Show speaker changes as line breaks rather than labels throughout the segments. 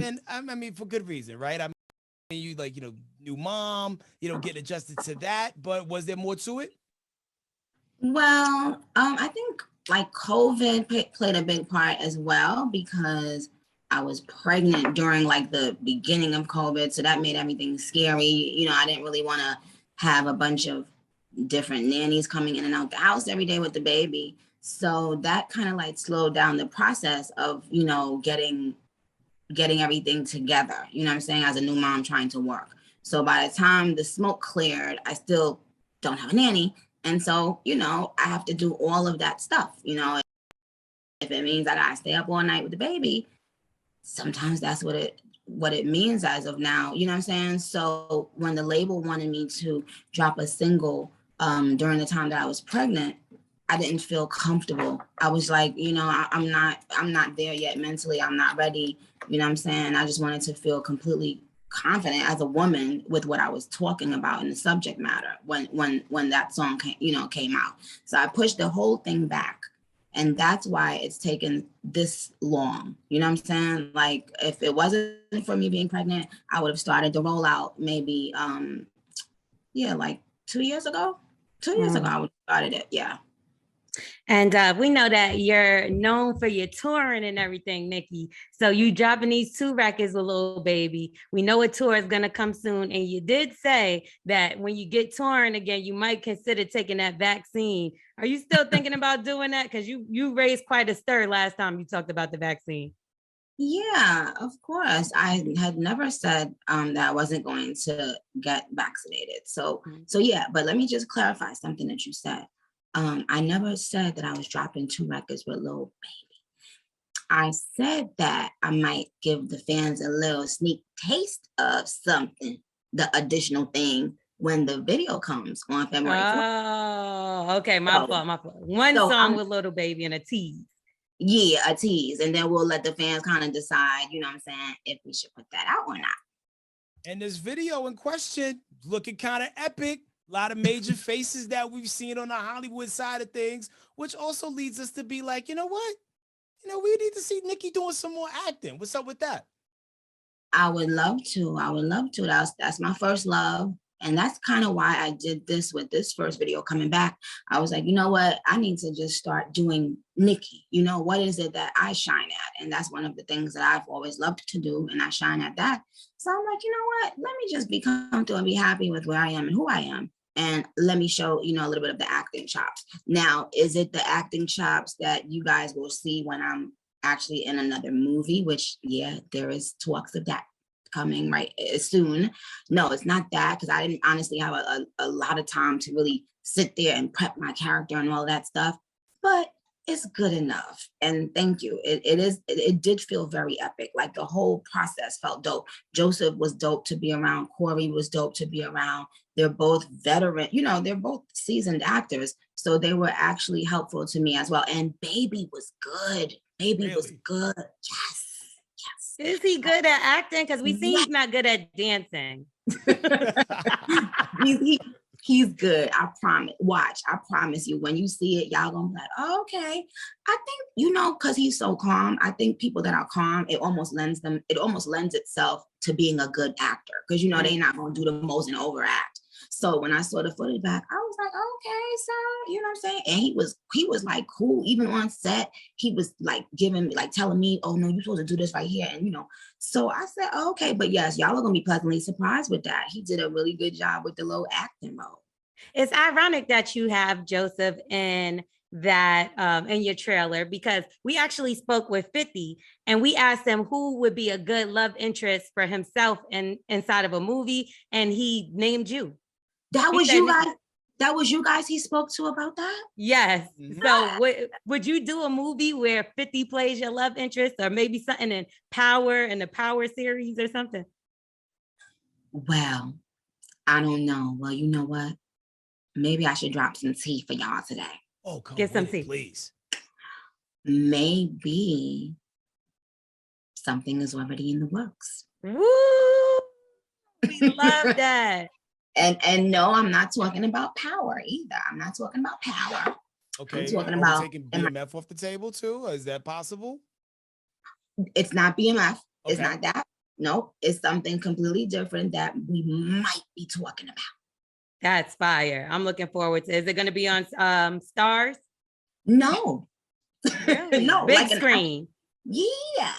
And I mean, for good reason, right? I mean, you like, new mom, getting adjusted to that. But was there more to it?
Well, I think like COVID played a big part as well because I was pregnant during like the beginning of COVID, so that made everything scary. I didn't really want to have a bunch of different nannies coming in and out the house every day with the baby. So that kind of like slowed down the process of, getting everything together, what I'm saying, as a new mom trying to work. So by the time the smoke cleared, I still don't have a nanny. And so, I have to do all of that stuff. If it means I gotta stay up all night with the baby, sometimes that's what it means as of now. You know what I'm saying? So when the label wanted me to drop a single during the time that I was pregnant, I didn't feel comfortable. I was like, I'm not there yet mentally. I'm not ready. You know what I'm saying? I just wanted to feel completely confident as a woman with what I was talking about in the subject matter when that song came out. So I pushed the whole thing back. And that's why it's taken this long. You know what I'm saying? Like if it wasn't for me being pregnant, I would have started the rollout maybe like 2 years ago. 2 years ago I would have started it. Yeah.
And we know that you're known for your touring and everything, Nicki. So you dropping these 2 records with Lil Baby. We know a tour is going to come soon. And you did say that when you get touring again, you might consider taking that vaccine. Are you still thinking about doing that? Because you raised quite a stir last time you talked about the vaccine.
Yeah, of course. I had never said that I wasn't going to get vaccinated. So yeah, but let me just clarify something that you said. I never said that I was dropping 2 records with Lil Baby. I said that I might give the fans a little sneak taste of something, the additional thing, when the video comes on February 4th.
Oh, okay. My fault. One song with Lil Baby and a tease.
Yeah, a tease. And then we'll let the fans kind of decide, you know what I'm saying, if we should put that out or not.
And this video in question, looking kind of epic. A lot of major faces that we've seen on the Hollywood side of things, which also leads us to be like, you know what? We need to see Nicki doing some more acting. What's up with that?
I would love to. That's my first love. And that's kind of why I did this with this first video coming back. I was like, you know what? I need to just start doing Nicki. What is it that I shine at? And that's one of the things that I've always loved to do. And I shine at that. So I'm like, you know what? Let me just be comfortable and be happy with where I am and who I am. And let me show, a little bit of the acting chops. Now, is it the acting chops that you guys will see when I'm actually in another movie, which, yeah, there is talks of that coming right soon. No, it's not that, because I didn't honestly have a lot of time to really sit there and prep my character and all that stuff, but it's good enough. And thank you. It did feel very epic. Like the whole process felt dope. Joseph was dope to be around. Corey was dope to be around. They're both veteran, they're both seasoned actors. So they were actually helpful to me as well. And Baby was good. Baby was good. Yes.
Is he good at acting? Because we see he's not good at dancing.
He's good. I promise. Watch. I promise you. When you see it, y'all gonna be like, oh, okay. I think, because he's so calm. I think people that are calm, it almost lends itself to being a good actor. Because they're not gonna do the most and overact. So when I saw the footage back, I was like, okay, sir, you know what I'm saying? And he was like cool, even on set. He was like telling me, oh no, you're supposed to do this right here. And so I said, oh, okay, but yes, y'all are gonna be pleasantly surprised with that. He did a really good job with the low acting role.
It's ironic that you have Joseph in that in your trailer, because we actually spoke with 50 and we asked him who would be a good love interest for himself inside of a movie, and he named you.
That was you guys. That was you guys he spoke to about that?
Yes. So would you do a movie where 50 plays your love interest, or maybe something in the Power series or something?
Well, I don't know. Well, you know what? Maybe I should drop some tea for y'all today.
Oh, come
Get some
on,
tea,
please.
Maybe something is already in the works.
Woo! We love that.
And no, I'm not talking about Power either. I'm not talking about Power.
Okay.
I'm talking
Are
about
we taking BMF off the table too? Is that possible?
It's not BMF.
Okay.
It's not that. Nope, it's something completely different that we might be talking about.
That's fire. I'm looking forward to. Is it going to be on Stars?
No,
Really?
no,
Big
like
screen.
Yeah.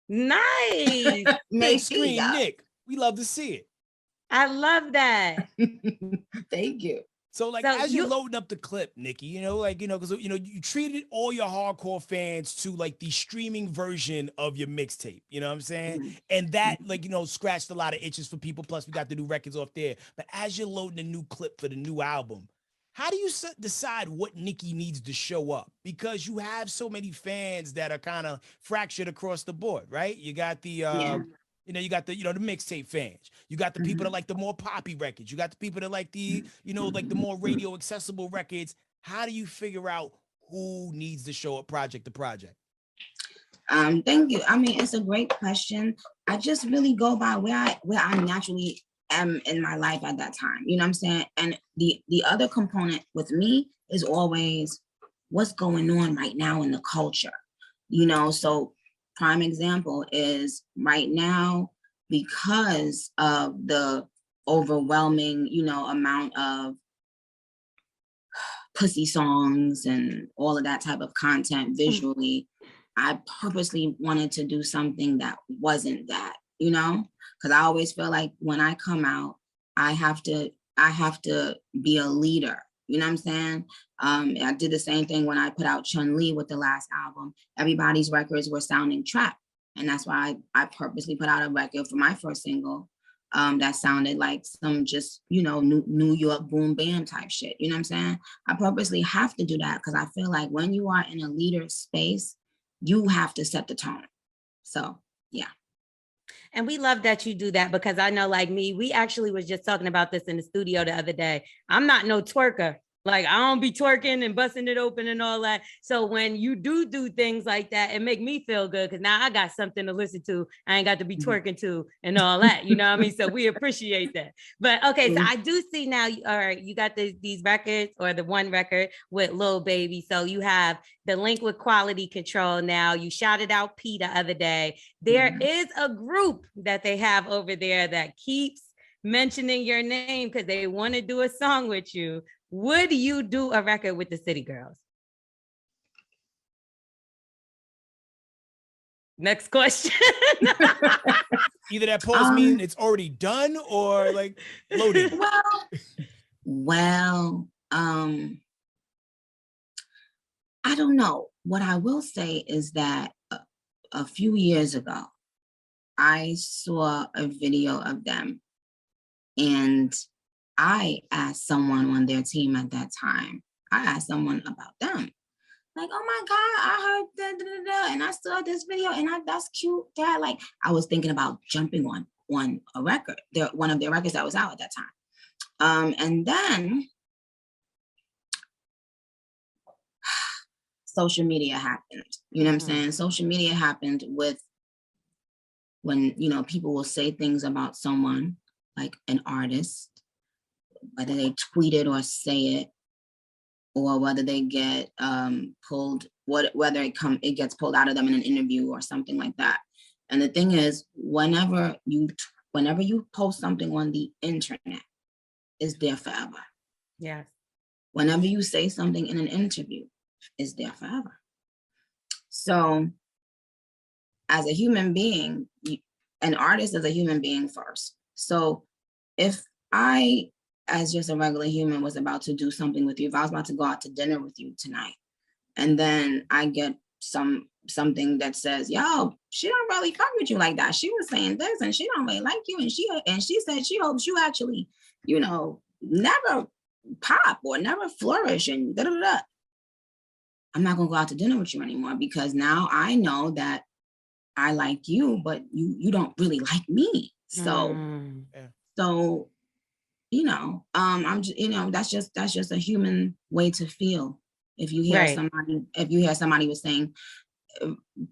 Nice.
Big screen, Nick. We love to see it.
I love that.
Thank you.
So like
So
as you're loading up the clip, Nicki, you know, like, you know, because, you know, you treated all your hardcore fans to like the streaming version of your mixtape, you know what I'm saying?
Mhm.
And that, like, you know, scratched a lot of itches for people. Plus we got the new records off there. But as you're loading a new clip for the new album, how do you decide what Nicki needs to show up? Because you have so many fans that are kind of fractured across the board, right? You got the you know, you got the, you know, the mixtape fans. You got the people that like the more poppy records. You got the people that like the, you know, like the more radio accessible records. How do you figure out who needs to show up project to project?
Thank you. I mean, it's a great question. I just really go by where I naturally am in my life at that time. You know what I'm saying? And the other component with me is always what's going on right now in the culture. You know, so prime example is right now, because of the overwhelming, you know, amount of pussy songs and all of that type of content visually, I purposely wanted to do something that wasn't that, you know, because I always feel like when I come out, I have to be a leader. You know what I'm saying? I did the same thing when I put out Chun-Li with the last album. Everybody's records were sounding trap. And that's why I purposely put out a record for my first single that sounded like some just, you know, New York boom bam type shit. You know what I'm saying? I purposely have to do that because I feel like when you are in a leader space, you have to set the tone. So, yeah.
And we love that you do that because I know, like me, we actually was just talking about this in the studio the other day. I'm not no twerker. Like I don't be twerking and busting it open and all that. So when you do things like that, it make me feel good because now I got something to listen to. I ain't got to be twerking to and all that. You know what I mean? So we appreciate that. But okay, so I do see now. All right, you got these records or the one record with Lil Baby. So you have the link with Quality Control now. You shouted out P the other day. There is a group that they have over there that keeps mentioning your name because they want to do a song with you. Would you do a record with the City Girls? Next question.
Either that pause mean it's already done or like loaded.
Well, I don't know. What I will say is that a few years ago, I saw a video of them and I asked someone on their team at that time, I asked someone about them. Like, oh my God, I heard that, and I saw this video and that's cute. Dad, like I was thinking about jumping on a record, one of their records that was out at that time. And then social media happened. You know what I'm saying? Social media happened with when, you know, people will say things about someone, like an artist, whether they tweet it or say it, or whether they get pulled, whether it gets pulled out of them in an interview or something like that. And the thing is, whenever you post something on the internet, it's there forever.
Yes.
Whenever you say something in an interview, it's there forever. So as a human being, an artist is a human being first. So if I, as just a regular human, was about to do something with you, if I was about to go out to dinner with you tonight, and then I get something that says, yo, she don't really fuck with you like that. She was saying this and she don't really like you. And she said she hopes you actually, you know, never pop or never flourish and da da da. I'm not gonna go out to dinner with you anymore because now I know that I like you, but you don't really like me. So, so, you know, I'm just, you know, that's just a human way to feel. If you hear somebody was saying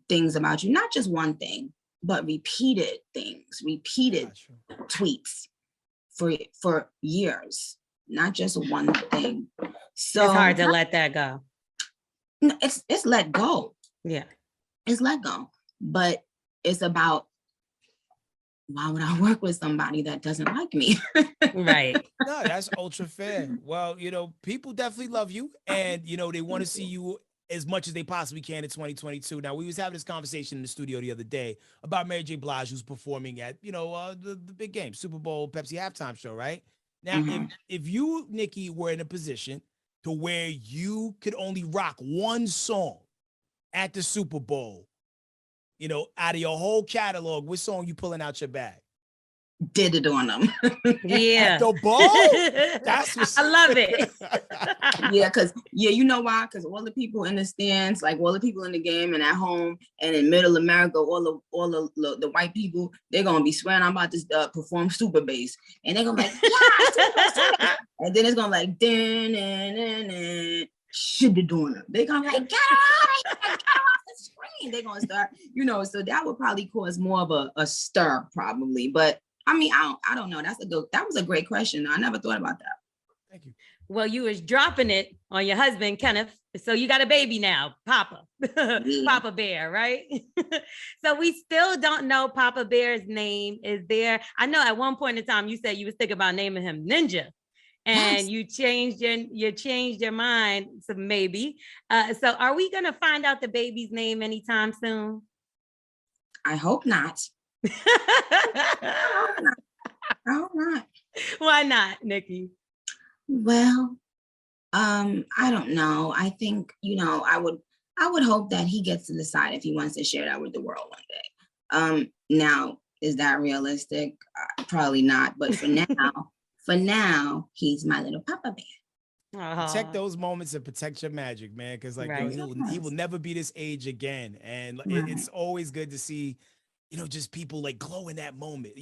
things about you, not just one thing, but repeated things, repeated tweets for years, not just one thing. So
it's hard to let that go.
No, it's let go.
Yeah.
It's let go. But it's about why would I work with somebody that doesn't like me?
Right.
No, that's ultra fair. Well, people definitely love you, and they want to see you as much as they possibly can in 2022. Now, we was having this conversation in the studio the other day about Mary J. Blige, who's performing at the big game, Super Bowl, Pepsi halftime show, right? Now, if you, Nicki, were in a position to where you could only rock one song at the Super Bowl, out of your whole catalog, which song you pulling out your bag?
Did it on them.
Yeah.
At the ball? That's what
I love it.
Yeah, because you know why? Because all the people in the stands, like all the people in the game and at home and in middle America, all the white people, they're gonna be swearing I'm about to perform super bass, and they're gonna be like, yeah, and then it's gonna be like, shit, they're doing it. They're gonna be like, get her out of here, get her off the screen. They're gonna start, so that would probably cause more of a stir, probably. But I mean, I don't know. That was a great question. I never thought about that.
Thank you.
Well, you was dropping it on your husband, Kenneth. So you got a baby now, Papa. Papa Bear, right? So we still don't know Papa Bear's name. Is there? I know at one point in time you said you was thinking about naming him Ninja, and you changed your mind. So maybe. So are we gonna find out the baby's name anytime soon?
I hope not. I hope not.
Why not, Nicki?
Well, I don't know. I think, I would hope that he gets to decide if he wants to share that with the world one day. Now, is that realistic? Probably not. But for now, he's my little Papa Bear.
Protect those moments and protect your magic, man. Because he will never be this age again. And it's always good to see, just people like glow in that moment.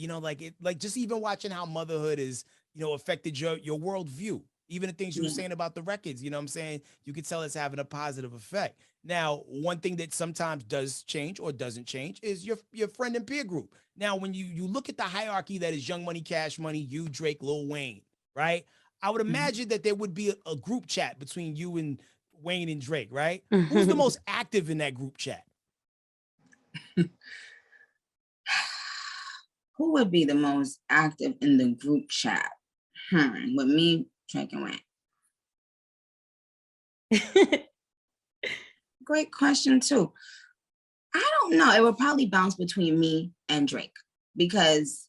Just even watching how motherhood is, affected your worldview. Even the things you were saying about the records, you know what I'm saying? You could tell it's having a positive effect. Now, one thing that sometimes does change or doesn't change is your friend and peer group. Now, when you look at the hierarchy that is Young Money, Cash Money, you, Drake, Lil Wayne, right? I would imagine that there would be a group chat between you and Wayne and Drake, right? Who's the most active in that group chat?
Who would be the most active in the group chat? With me, Drake and Wayne. Great question too. I don't know. It would probably bounce between me and Drake because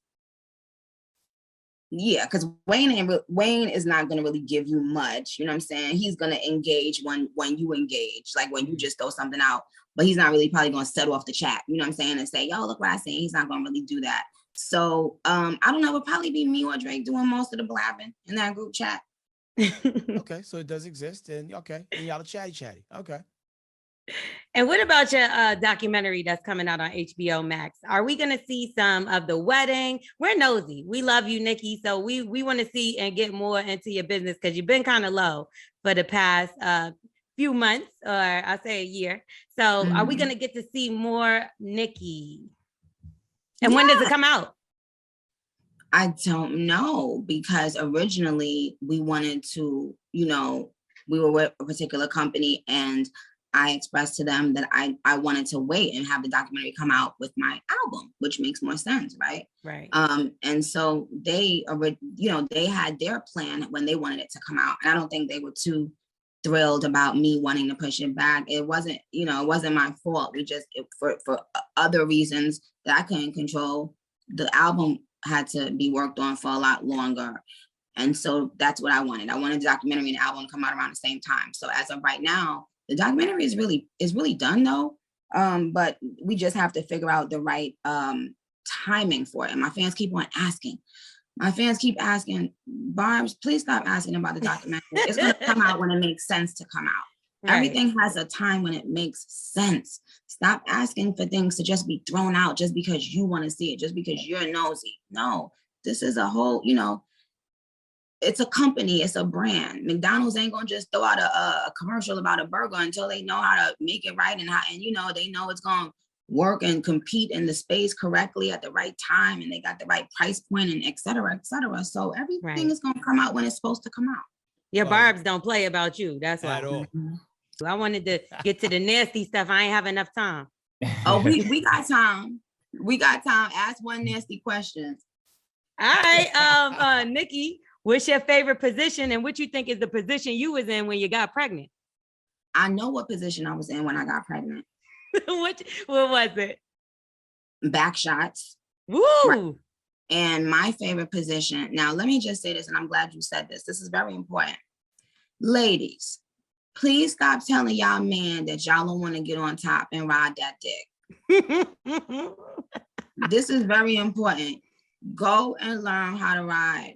Wayne is not going to really give you much. You know what I'm saying? He's going to engage when you engage, like when you just throw something out, but he's not really probably going to set off the chat. You know what I'm saying? And say, yo, look what I say. He's not going to really do that. So I don't know. It would probably be me or Drake doing most of the blabbing in that group chat.
Okay, so it does exist, and y'all are chatty. Okay.
And what about your documentary that's coming out on HBO Max? Are we going to see some of the wedding? We're nosy. We love you, Nicki. So we want to see and get more into your business because you've been kind of low for the past few months, or I say a year. So are we going to get to see more Nicki? And when does it come out?
I don't know, because originally we wanted to, we were with a particular company and I expressed to them that I wanted to wait and have the documentary come out with my album, which makes more sense, right?
Right.
And so they had their plan when they wanted it to come out. And I don't think they were too thrilled about me wanting to push it back. It wasn't my fault. For other reasons that I couldn't control, the album had to be worked on for a lot longer. And so that's what I wanted. I wanted the documentary and the album to come out around the same time. So as of right now, the documentary is really done though. But we just have to figure out the right timing for it. And my fans keep on asking. My fans keep asking, Barbs, please stop asking about the documentary. It's going to come out when it makes sense to come out. Right. Everything has a time when it makes sense. Stop asking for things to just be thrown out just because you want to see it, just because you're nosy. No, this is a whole, it's a company, it's a brand. McDonald's ain't gonna just throw out a commercial about a burger until they know how to make it right and they know it's gonna work and compete in the space correctly at the right time, and they got the right price point and et cetera, et cetera. So everything is gonna come out when it's supposed to come out.
Your Barbs don't play about you. That's why.
At all.
I wanted to get to the nasty stuff. I ain't have enough time.
Oh, we got time. We got time. Ask one nasty question.
All right, Nicki, what's your favorite position and what you think is the position you was in when you got pregnant?
I know what position I was in when I got pregnant.
what was it?
Back shots.
Woo!
Right. And my favorite position. Now, let me just say this, and I'm glad you said this. This is very important. Ladies, please stop telling y'all men that y'all don't want to get on top and ride that dick. This is very important. Go and learn how to ride.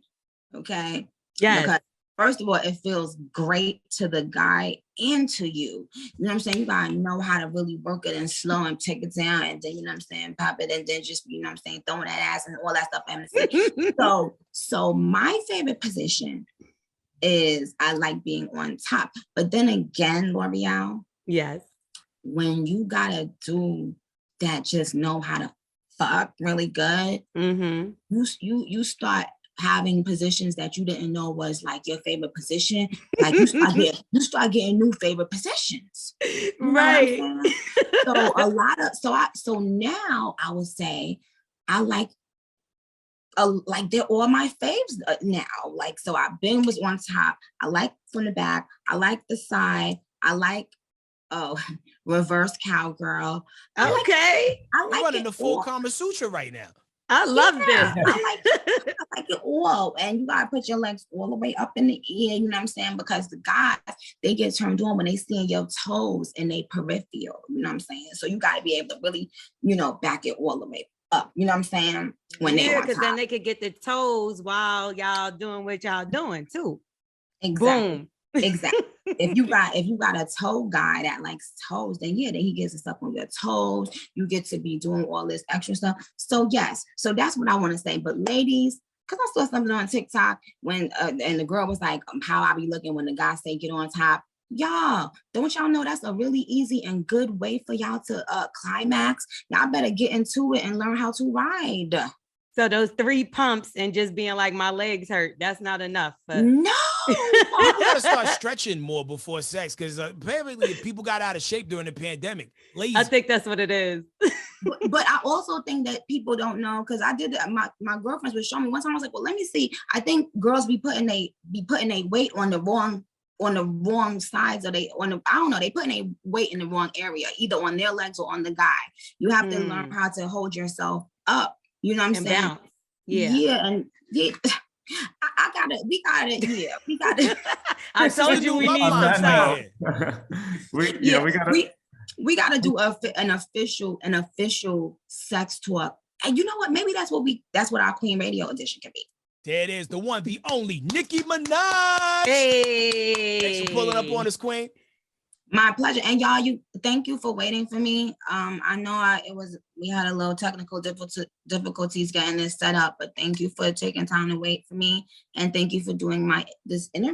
Okay?
Yes.
Because first of all, it feels great to the guy and to you. You know what I'm saying? You gotta know how to really work it and slow and take it down, and then, you know what I'm saying, pop it, and then just, you know what I'm saying, throwing that ass and all that stuff. So my favorite position is I like being on top. But then again, L'Oreal,
yes,
when you gotta do that, just know how to fuck really good, you start having positions that you didn't know was like your favorite position. Like you start getting new favorite positions. You
right.
So now I would say I like they're all my faves now. Like, so I've been was on top. I like from the back. I like the side. I like reverse cowgirl.
Okay.
I like running the full Kama Sutra right now.
I love this.
I like it all. And you gotta put your legs all the way up in the air, you know what I'm saying? Because the guys, they get turned on when they see your toes in their peripheral, you know what I'm saying? So you gotta be able to really, you know, back it all the way up, you know what I'm saying? When they
because then they could get the toes while y'all doing what y'all doing too.
Exactly.
Boom.
Exactly. If you got a toe guy that likes toes, then yeah, then he gets us up on your toes. You get to be doing all this extra stuff. So yes, so that's what I want to say. But ladies, because I saw something on TikTok when and the girl was like, how I be looking when the guy say get on top. Y'all, don't y'all know that's a really easy and good way for y'all to climax? Y'all better get into it and learn how to ride.
So those 3 pumps and just being like, my legs hurt, that's not enough.
No.
You gotta start stretching more before sex, because apparently people got out of shape during the pandemic. Lazy.
I think that's what it is.
but I also think that people don't know, because I did my girlfriends would show me one time. I was like, well, let me see. I think girls be putting a weight on the wrong sides, or I don't know, they putting a weight in the wrong area, either on their legs or on the guy. You have to learn how to hold yourself up. You know what I'm saying?
Bounce.
Yeah, and yeah. We got it.
I told you we need some time.
We gotta do an official sex talk. And you know what? Maybe that's what our Queen Radio edition can be.
There it is, the one, the only Nicki Minaj.
Hey,
thanks for pulling up on us, Queen.
My pleasure. And y'all, thank you for waiting for me. I know we had a little technical difficulties getting this set up, but thank you for taking time to wait for me, and thank you for doing this interview.